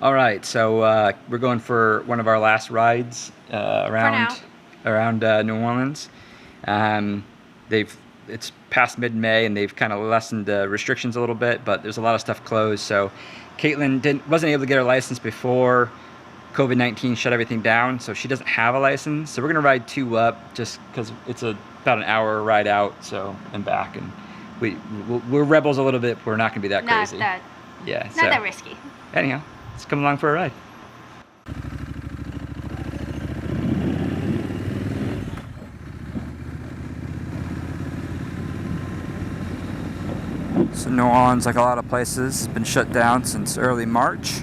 All right, so we're going for one of our last rides around New Orleans. Um, it's past mid-May and they've kind of lessened the restrictions a little bit, but there's a lot of stuff closed. So Caitlyn wasn't able to get her license before COVID-19 shut everything down, so she doesn't have a license. So we're gonna ride 2 up just because it's about an hour ride out, so and back, and we're rebels a little bit. But we're not gonna be that crazy. Not Yeah. that risky. Anyhow, let's come along for a ride. So New Orleans, like a lot of places, has been shut down since early March,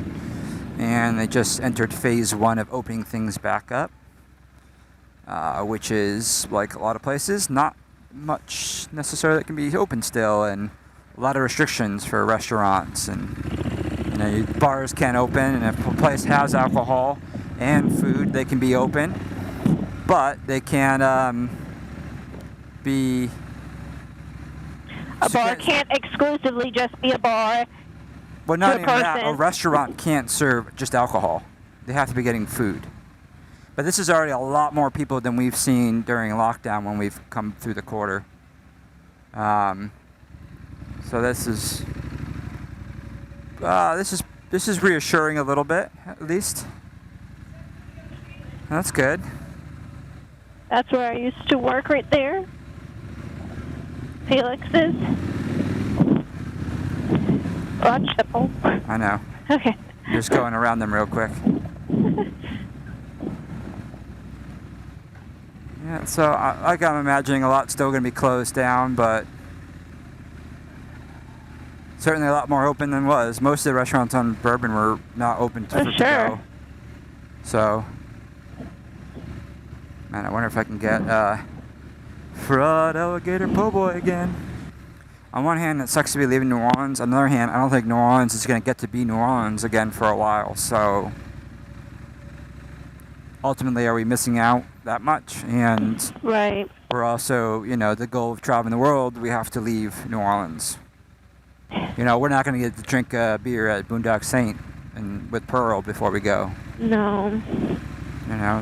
and they just entered phase 1 of opening things back up, which is, like a lot of places, not much necessarily that can be open still, and a lot of restrictions for restaurants, and bars can't open, and if a place has alcohol and food, they can be open, but they can't be... A bar can't exclusively just be a bar. Well, not even that. A restaurant can't serve just alcohol. They have to be getting food. But this is already a lot more people than we've seen during lockdown when we've come through the quarter. So this is reassuring a little bit, at least. That's good. That's where I used to work, right there. Felix's. Watch the pole. I know. Okay. Just going around them real quick. Yeah, so like I'm imagining a lot's still going to be closed down, but certainly a lot more open than was. Most of the restaurants on Bourbon were not open to go. So, man, I wonder if I can get Fraud Alligator Po' Boy again. On one hand, it sucks to be leaving New Orleans. On the other hand, I don't think New Orleans is going to get to be New Orleans again for a while. So, ultimately, are we missing out that much? And right. We're also, the goal of traveling the world, we have to leave New Orleans. We're not going to get to drink a beer at Boondock Saint and with Pearl before we go. No.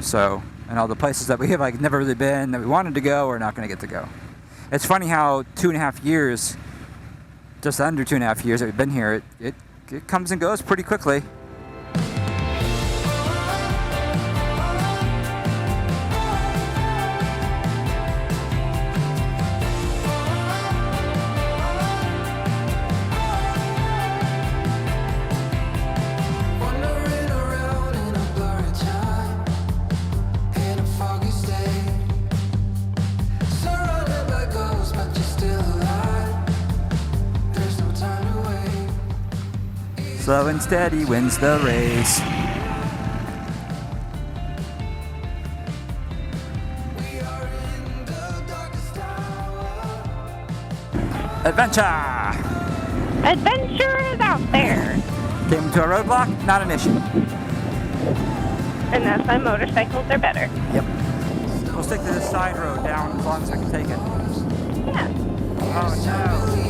So, and all the places that we have never really been that we wanted to go, we're not going to get to go. It's funny how 2.5 years, just under 2.5 years that we've been here, it comes and goes pretty quickly. Slow and steady wins the race. Adventure! Adventure is out there. Came to a roadblock, not an issue. And that's why motorcycles are better. Yep. We'll stick to this side road down as long as I can take it. Yeah. Oh no.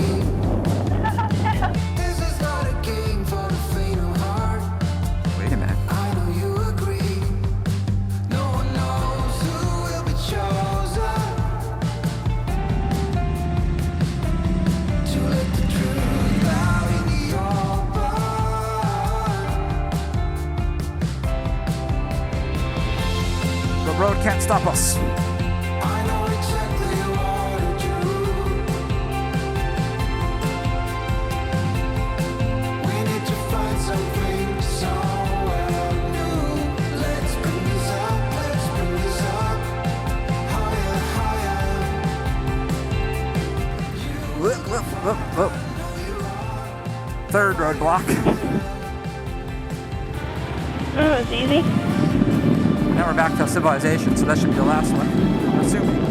Wait a minute. The road can't stop us. Whoop. Third roadblock. Oh, it's easy. Now we're back to civilization, so that should be the last one, I'm assuming.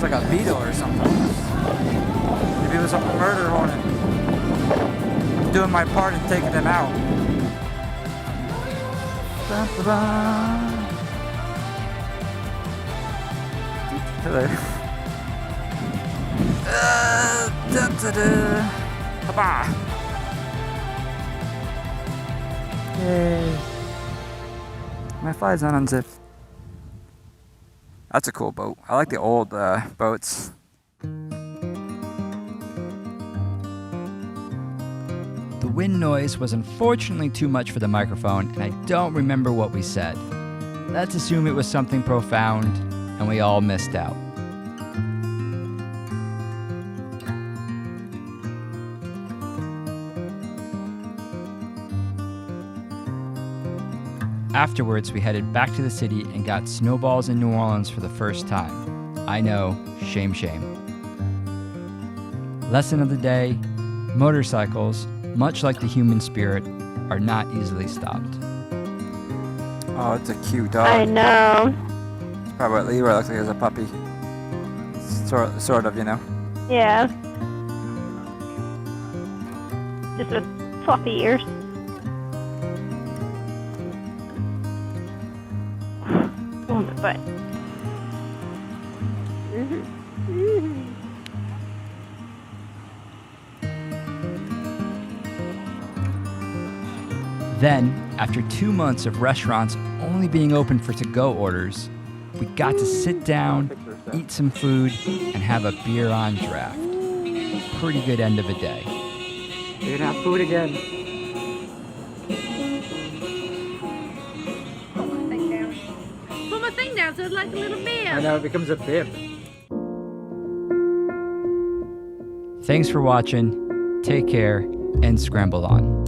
It's like a beetle or something. Maybe it was a murder hornet. I'm doing my part in taking them out. Hello. Hoppa! Yay! My fly's not unzipped. That's a cool boat. I like the old boats. The wind noise was unfortunately too much for the microphone, and I don't remember what we said. Let's assume it was something profound, and we all missed out. Afterwards, we headed back to the city and got snowballs in New Orleans for the first time. I know, shame, shame. Lesson of the day, motorcycles, much like the human spirit, are not easily stopped. Oh, it's a cute dog. I know. It's probably what Leroy looks like as a puppy. Sort of, you know? Yeah. Just with fluffy ears. But Then, after 2 months of restaurants only being open for to-go orders, we got to sit down, eat some food, and have a beer on draft. Pretty good end of a day. You're gonna have food again. So it's like a little bib. I know, it becomes a bib. Thanks for watching. Take care and scramble on.